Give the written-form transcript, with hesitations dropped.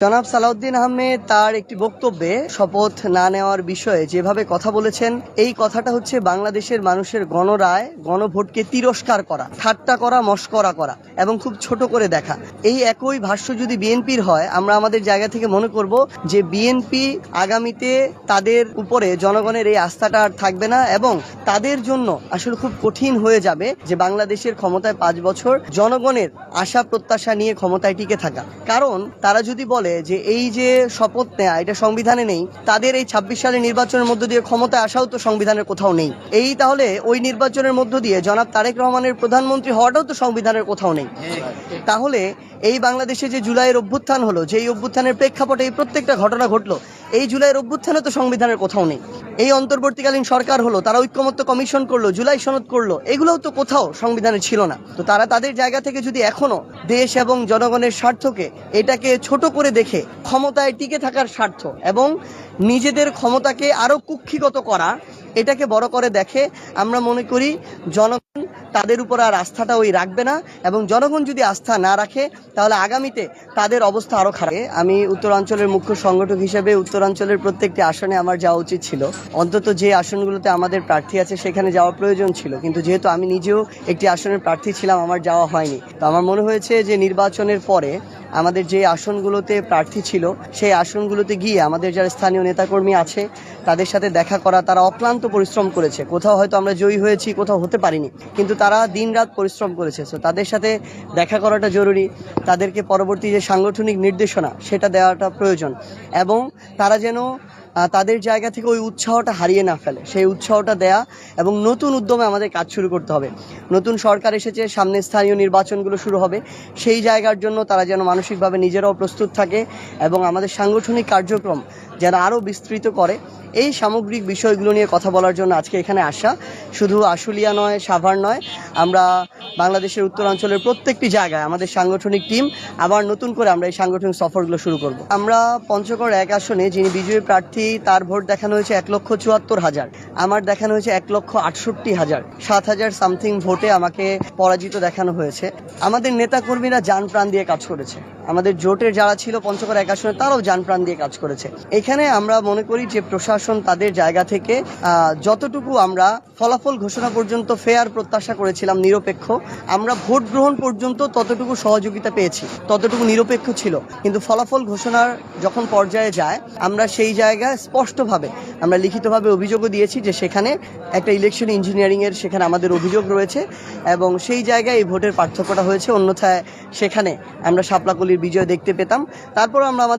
জনাব সালাউদ্দিন আহমেদ তার একটি বক্তব্যে শপথ না নেওয়ার বিষয়ে যেভাবে কথা বলেছেন, এই কথাটা হচ্ছে বাংলাদেশের মানুষের গণরায় গণভোটকে তিরস্কার করা, ঠাট্টা করা, মশকরা করা এবং খুব ছোট করে দেখা। এই একই ভাষ্য যদি বিএনপির হয়, আমরা আমাদের জায়গা থেকে মনে করব যে বিএনপি আগামীতে তাদের উপরে জনগণের এই আস্থাটা আর থাকবে না এবং তাদের জন্য আসলে খুব কঠিন হয়ে যাবে যে বাংলাদেশের ক্ষমতায় 5 বছর জনগণের আশা প্রত্যাশা নিয়ে ক্ষমতায় টিকে থাকা। কারণ তারা যদি বলে যে এই যে শপথ নেয়া এটা সংবিধানে নেই, তাদের এই 26 সালের নির্বাচনের মধ্য দিয়ে ক্ষমতায় আসাও তো সংবিধানের কোথাও নেই। এই তাহলে ওই নির্বাচনের মধ্য দিয়ে জনাব তারেক রহমানের প্রধানমন্ত্রী হওয়াটাও তো সংবিধানের কোথাও নেই। তাহলে এই বাংলাদেশে যে জুলাইয়ের অভ্যুত্থান হলো, যে এই অভ্যুত্থানের প্রেক্ষাপটে এই প্রত্যেকটা ঘটনা ঘটলো, এই জুলাইয়ের অভ্যুত্থানে তো সংবিধানের কোথাও নেই। এই অন্তর্বর্তীকালীন সরকার হলো, তারা ঐক্যমত্য কমিশন করলো, জুলাই সনদ করলো, এগুলোও তো কোথাও সংবিধানে ছিল না। তো তারা তাদের জায়গা থেকে যদি এখনো দেশ এবং জনগণের স্বার্থকে এটাকে ছোট করে দেখে ক্ষমতায় টিকে থাকার স্বার্থ এবং নিজেদের ক্ষমতাকে আরো কুক্ষিগত করা এটাকে বড় করে দেখে, আমরা মনে করি জনগণ তাদের উপর আর আস্থাটা ওই রাখবে না এবং জনগণ যদি আস্থা না রাখে তাহলে আগামীতে তাদের অবস্থা আরো খারাপ। আমি উত্তরাঞ্চলের মুখ্য সংগঠক হিসেবে উত্তরাঞ্চলের প্রত্যেকটি আসনে আমার যাওয়া উচিত ছিল, অন্তত যে আসনগুলোতে আমাদের প্রার্থী আছে সেখানে যাওয়া প্রয়োজন ছিল, কিন্তু যেহেতু আমি নিজেও একটি আসনের প্রার্থী ছিলাম, আমার যাওয়া হয়নি। তো আমার মনে হয়েছে যে নির্বাচনের পরে আমাদের যে আসনগুলোতে প্রার্থী ছিল সেই আসনগুলোতে গিয়ে আমাদের যারা স্থানীয় নেতাকর্মী আছে তাদের সাথে দেখা করা। তারা অক্লান্ত পরিশ্রম করেছে, কোথাও হয়তো আমরা জয়ী হয়েছি, কোথাও হতে পারিনি, কিন্তু তারা দিনরাত পরিশ্রম করেছে। তো তাদের সাথে দেখা করাটা জরুরি, তাদেরকে পরবর্তী যে সাংগঠনিক নির্দেশনা সেটা দেওয়াটা প্রয়োজন এবং তারা যেন তাদের জায়গা থেকে ওই উৎসাহটা হারিয়ে না ফেলে, সেই উৎসাহটা দেয়া এবং নতুন উদ্যমে আমাদের কাজ শুরু করতে হবে। নতুন সরকার এসেছে, সামনে স্থানীয় নির্বাচনগুলো শুরু হবে, সেই জায়গার জন্য তারা যেন মানসিকভাবে নিজেরাও প্রস্তুত থাকে এবং আমাদের সাংগঠনিক কার্যক্রম যেন আরও বিস্তৃত করে। এই সামগ্রিক বিষয়গুলো নিয়ে কথা বলার জন্য আজকে এখানে আসা। শুধু আশুলিয়া নয়, সাভার নয়, আমরা বাংলাদেশের উত্তরাঞ্চলের প্রত্যেকটি জায়গায় আমাদের সাংগঠনিক টিম আবার নতুন করে আমরা এই সাংগঠনিক সফরগুলো শুরু করব। আমরা পঞ্চগড় 1 আসনে যিনি বিজয়ী প্রার্থী তার ভোট দেখানো হয়েছে 1,74,000, আমার দেখানো হয়েছে 1,68,000, 7,000 সামথিং ভোটে আমাকে পরাজিত দেখানো হয়েছে। আমাদের নেতাকর্মীরা জান প্রাণ দিয়ে কাজ করেছে, আমাদের জোটের যারা ছিল পঞ্চগড় 1 আসনে তারাও জান প্রাণ দিয়ে কাজ করেছে। এখানে আমরা মনে করি যে প্রশাসন তাদের জায়গা থেকে যতটুকু আমরা ফলাফল ঘোষণা পর্যন্ত ফেয়ার প্রত্যাশা করেছিলাম, নিরপেক্ষ, আমরা ভোট গ্রহণ পর্যন্ত ততটুকু সহযোগিতা পেয়েছি, ততটুকু নিরপেক্ষ ছিল। কিন্তু ফলাফল ঘোষণার যখন পর্যায়ে যায়, আমরা সেই জায়গায় স্পষ্টভাবে আমরা লিখিতভাবে অভিযোগও দিয়েছি যে সেখানে একটা ইলেকশন ইঞ্জিনিয়ারিংয়ের সেখানে আমাদের অভিযোগ রয়েছে এবং সেই জায়গায় এই ভোটের পার্থক্যটা হয়েছে, অন্যথায় সেখানে আমরা শাপলাকলির বিজয় দেখতে পেতাম। তারপর আমরা